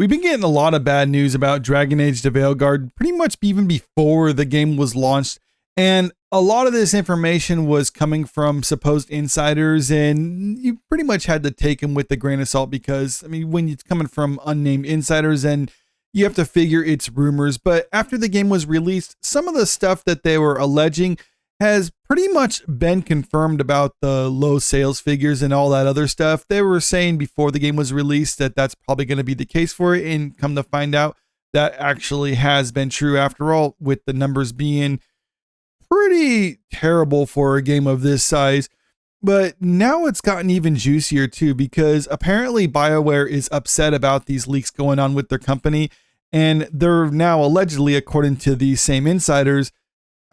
We've been getting a lot of bad news about Dragon Age the Veilguard pretty much even before the game was launched. And a lot of this information was coming from supposed insiders, and you pretty much had to take them with a grain of salt because, I mean, when it's coming from unnamed insiders, and you have to figure it's rumors. But after the game was released, some of the stuff that they were alleging has pretty much been confirmed about the low sales figures and all that other stuff. They were saying before the game was released that that's probably going to be the case for it, and come to find out that actually has been true after all, with the numbers being pretty terrible for a game of this size. But now it's gotten even juicier too, because apparently BioWare is upset about these leaks going on with their company, and they're now allegedly, according to these same insiders,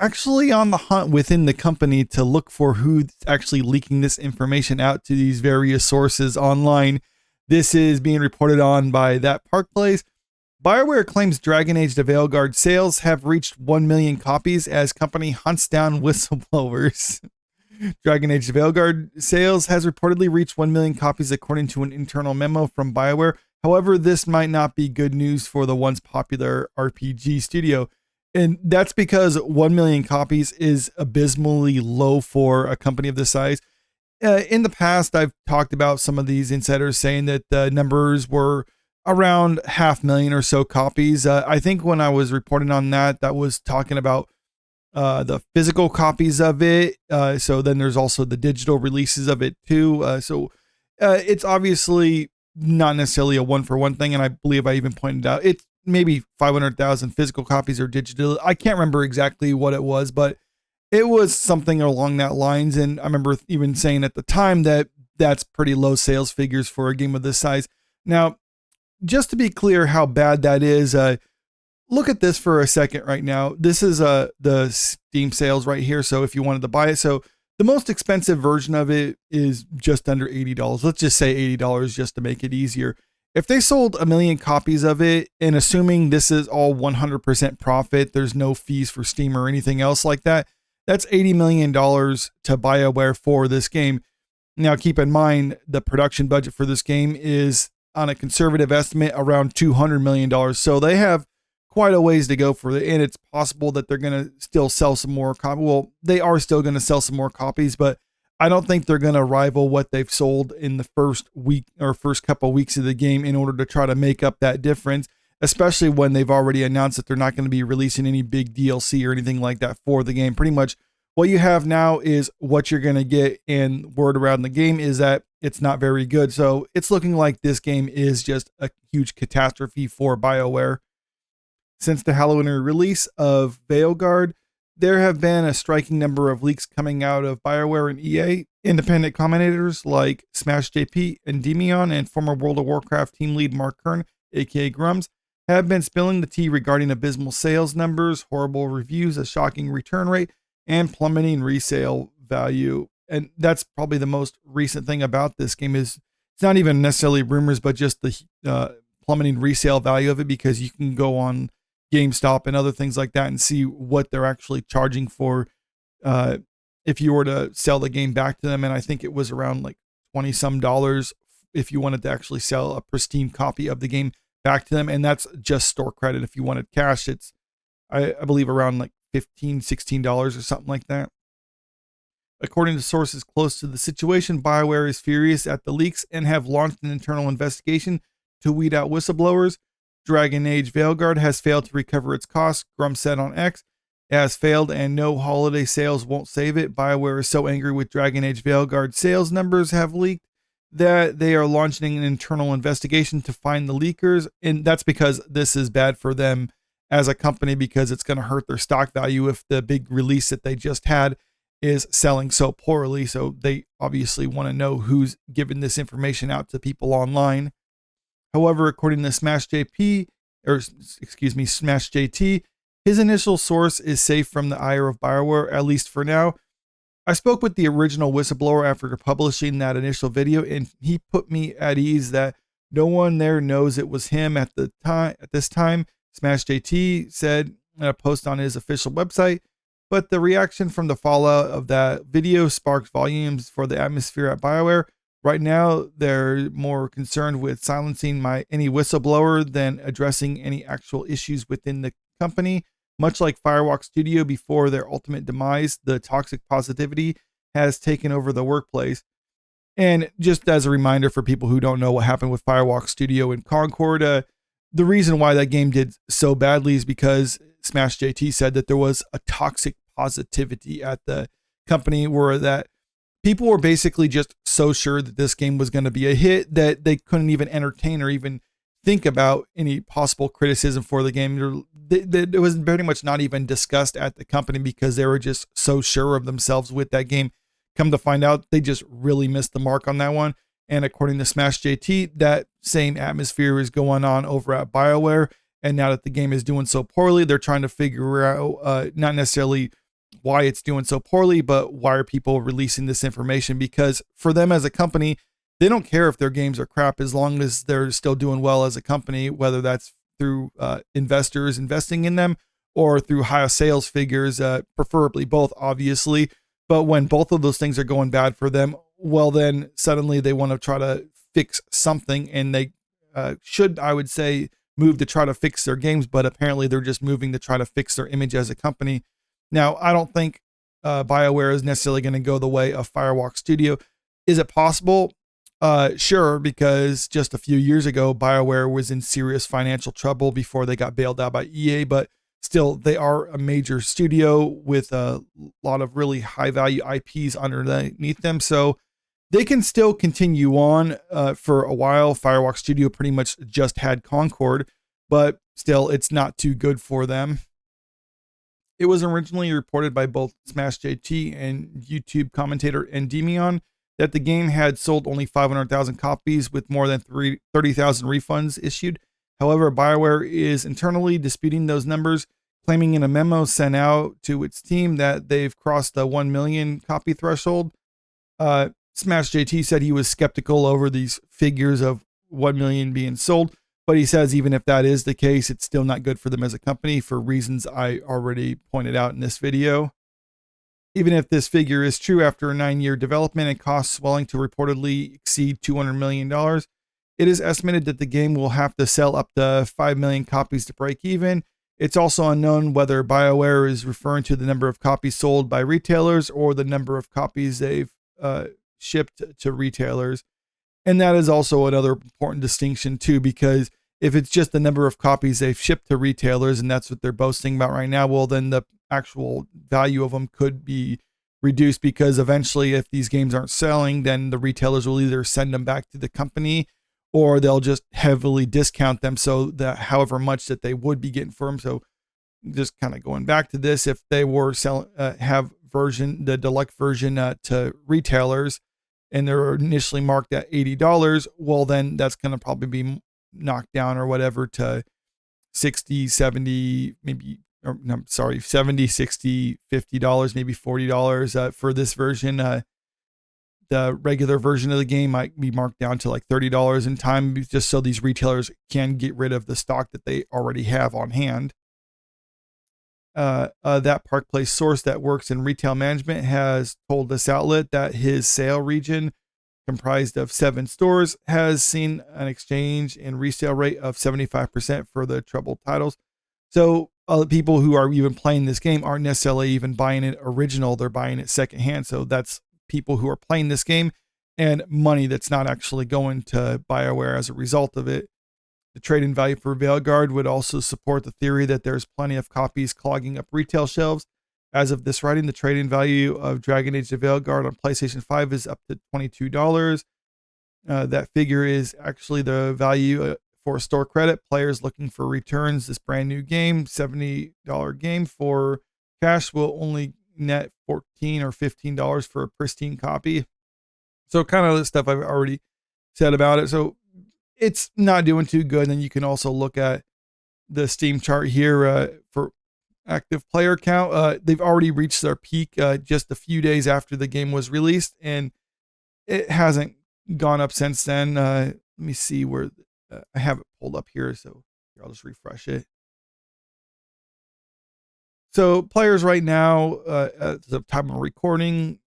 actually on the hunt within the company to look for who's actually leaking this information out to these various sources online. This is being reported on by That Park Place. BioWare claims Dragon Age the Veilguard sales have reached 1 million copies as company hunts down whistleblowers. Dragon Age the Veilguard sales has reportedly reached 1 million copies according to an internal memo from BioWare. However, this might not be good news for the once popular RPG studio. And that's because 1 million copies is abysmally low for a company of this size. In the past, I've talked about some of these insiders saying that the numbers were around 500,000 or so copies. I think when I was reporting on that, that was talking about the physical copies of it. So then there's also the digital releases of it too. So it's obviously not necessarily a one-for-one thing. And I believe I even pointed out it's maybe 500,000 physical copies or digital. I can't remember exactly what it was, but it was something along that lines. And I remember even saying at the time that that's pretty low sales figures for a game of this size. Now, just to be clear how bad that is, look at this for a second right now. This is the Steam sales right here. So if you wanted to buy it, so the most expensive version of it is just under $80. Let's just say $80 just to make it easier. If they sold 1 million copies of it, and assuming this is all 100% profit, there's no fees for Steam or anything else like that, that's $80 million to BioWare for this game. Now, keep in mind, the production budget for this game is, on a conservative estimate, around $200 million. So they have quite a ways to go for it, and it's possible that they're going to still sell some more copies. Well, they are still going to sell some more copies, but I don't think they're going to rival what they've sold in the first week or first couple of weeks of the game in order to try to make up that difference, especially when they've already announced that they're not going to be releasing any big DLC or anything like that for the game. Pretty much what you have now is what you're going to get, and word around the game is that it's not very good. So it's looking like this game is just a huge catastrophe for BioWare. Since the Halloween release of Veilguard, there have been a striking number of leaks coming out of BioWare and EA. Independent commentators like Smash JP, Endymion, and former World of Warcraft team lead Mark Kern, aka Grums, have been spilling the tea regarding abysmal sales numbers, horrible reviews, a shocking return rate, and plummeting resale value. And that's probably the most recent thing about this game. Is it's not even necessarily rumors, but just the plummeting resale value of it, because you can go on GameStop and other things like that and see what they're actually charging for if you were to sell the game back to them. And I think it was around like $20 some if you wanted to actually sell a pristine copy of the game back to them. And that's just store credit. If you wanted cash, it's I believe around like $15-16 or something like that. According to sources close to the situation, BioWare is furious at the leaks and have launched an internal investigation to weed out whistleblowers. Dragon Age Veilguard has failed to recover its costs, Grum said on X. It has failed, and no holiday sales won't save it. BioWare is so angry with Dragon Age Veilguard sales numbers have leaked that they are launching an internal investigation to find the leakers. And that's because this is bad for them as a company, because it's going to hurt their stock value if the big release that they just had is selling so poorly. So they obviously want to know who's giving this information out to people online. However, according to Smash JT, his initial source is safe from the ire of BioWare, at least for now. I spoke with the original whistleblower after publishing that initial video, and he put me at ease that no one there knows it was him at this time. Smash JT said in a post on his official website, but the reaction from the fallout of that video sparked volumes for the atmosphere at BioWare. Right now, they're more concerned with silencing any whistleblower than addressing any actual issues within the company. Much like Firewalk Studio before their ultimate demise, the toxic positivity has taken over the workplace. And just as a reminder for people who don't know what happened with Firewalk Studio and Concord, the reason why that game did so badly is because Smash JT said that there was a toxic positivity at the company where that people were basically just so sure that this game was going to be a hit that they couldn't even entertain or even think about any possible criticism for the game. It was pretty much not even discussed at the company because they were just so sure of themselves with that game. Come to find out, they just really missed the mark on that one. And according to Smash JT, that same atmosphere is going on over at BioWare. And now that the game is doing so poorly, they're trying to figure out not necessarily why it's doing so poorly, but why are people releasing this information? Because for them as a company, they don't care if their games are crap as long as they're still doing well as a company, whether that's through investors investing in them or through higher sales figures, preferably both, obviously. But when both of those things are going bad for them, well, then suddenly they want to try to fix something, and they should, I would say, move to try to fix their games, but apparently they're just moving to try to fix their image as a company. Now, I don't think BioWare is necessarily going to go the way of Firewalk Studio. Is it possible? Sure, because just a few years ago, BioWare was in serious financial trouble before they got bailed out by EA, but still, they are a major studio with a lot of really high value IPs underneath them. So they can still continue on for a while. Firewalk Studio pretty much just had Concord, but still, it's not too good for them. It was originally reported by both Smash JT and YouTube commentator Endymion that the game had sold only 500,000 copies with more than 30,000 refunds issued. However, BioWare is internally disputing those numbers, claiming in a memo sent out to its team that they've crossed the 1 million copy threshold. Smash JT said he was skeptical over these figures of 1 million being sold, but he says even if that is the case, it's still not good for them as a company for reasons I already pointed out in this video. Even if this figure is true after a 9-year development and costs swelling to reportedly exceed $200 million, it is estimated that the game will have to sell up to 5 million copies to break even. It's also unknown whether BioWare is referring to the number of copies sold by retailers or the number of copies they've shipped to retailers. And that is also another important distinction too, because if it's just the number of copies they've shipped to retailers and that's what they're boasting about right now, well, then the actual value of them could be reduced because eventually if these games aren't selling, then the retailers will either send them back to the company or they'll just heavily discount them so that however much that they would be getting for them. So just kind of going back to this, if they were selling, the deluxe version to retailers and they're initially marked at $80, well, then that's going to probably be knocked down or whatever to 60, 70, maybe, or no, sorry, 70, 60, $50, maybe $40 for this version. The regular version of the game might be marked down to like $30 in time, just so these retailers can get rid of the stock that they already have on hand. That Park Place source that works in retail management has told this outlet that his sale region, comprised of 7 stores, has seen an exchange and resale rate of 75% for the troubled titles. So people who are even playing this game aren't necessarily even buying it original, they're buying it secondhand. So that's people who are playing this game and money that's not actually going to BioWare as a result of it. The trade-in value for Veilguard would also support the theory that there's plenty of copies clogging up retail shelves. As of this writing, the trade-in value of Dragon Age to Veilguard on PlayStation 5 is up to $22. That figure is actually the value for store credit. Players looking for returns this brand new game, $70 game for cash, will only net $14 or $15 for a pristine copy. So kind of the stuff I've already said about it. So it's not doing too good. And you can also look at the Steam chart here for active player count. They've already reached their peak just a few days after the game was released, and it hasn't gone up since then. Let me see where I have it pulled up here. So here, I'll just refresh it. So players right now, at the time of recording,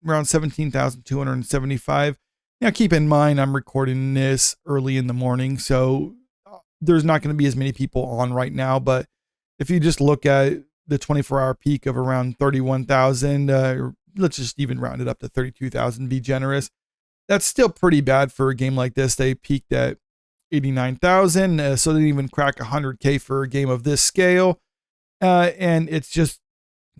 around 17,275. Now, keep in mind, I'm recording this early in the morning, so there's not going to be as many people on right now. But if you just look at the 24-hour peak of around 31,000, let's just even round it up to 32,000, be generous. That's still pretty bad for a game like this. They peaked at 89,000, so they didn't even crack 100K for a game of this scale. And it's just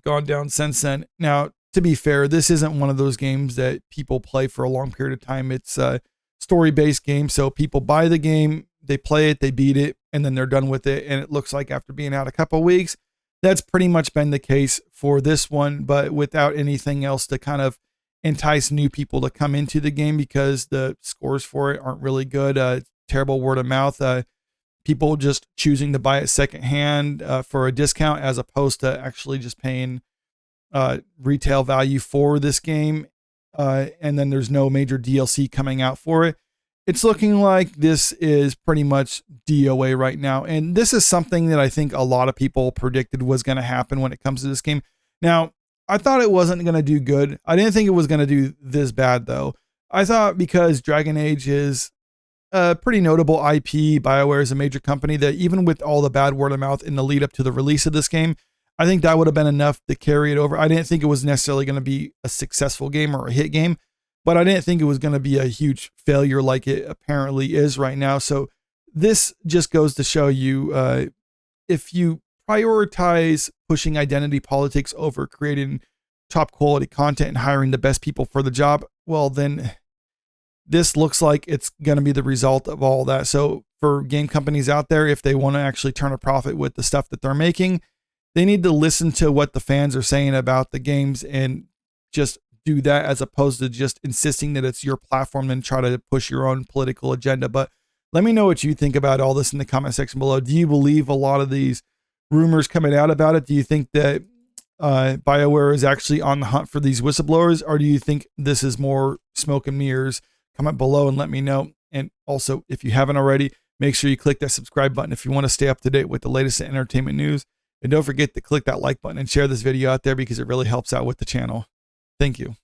gone down since then. Now, to be fair, this isn't one of those games that people play for a long period of time. It's a story-based game, so people buy the game, they play it, they beat it, and then they're done with it. And it looks like after being out a couple weeks, that's pretty much been the case for this one, but without anything else to kind of entice new people to come into the game, because the scores for it aren't really good. Terrible word of mouth. People just choosing to buy it secondhand for a discount as opposed to actually just paying retail value for this game. And then there's no major DLC coming out for it. It's looking like this is pretty much DOA right now. And this is something that I think a lot of people predicted was going to happen when it comes to this game. Now, I thought it wasn't going to do good. I didn't think it was going to do this bad, though. I thought because Dragon Age is a pretty notable IP, BioWare is a major company, that even with all the bad word of mouth in the lead up to the release of this game, I think that would have been enough to carry it over. I didn't think it was necessarily going to be a successful game or a hit game, but I didn't think it was going to be a huge failure like it apparently is right now. So this just goes to show you, if you prioritize pushing identity politics over creating top quality content and hiring the best people for the job, well, then this looks like it's going to be the result of all that. So for game companies out there, if they want to actually turn a profit with the stuff that they're making, they need to listen to what the fans are saying about the games and just do that, as opposed to just insisting that it's your platform and try to push your own political agenda. But let me know what you think about all this in the comment section below. Do you believe a lot of these rumors coming out about it? Do you think that BioWare is actually on the hunt for these whistleblowers, or do you think this is more smoke and mirrors? Comment below and let me know. And also, if you haven't already, make sure you click that subscribe button if you want to stay up to date with the latest entertainment news. And don't forget to click that like button and share this video out there, because it really helps out with the channel. Thank you.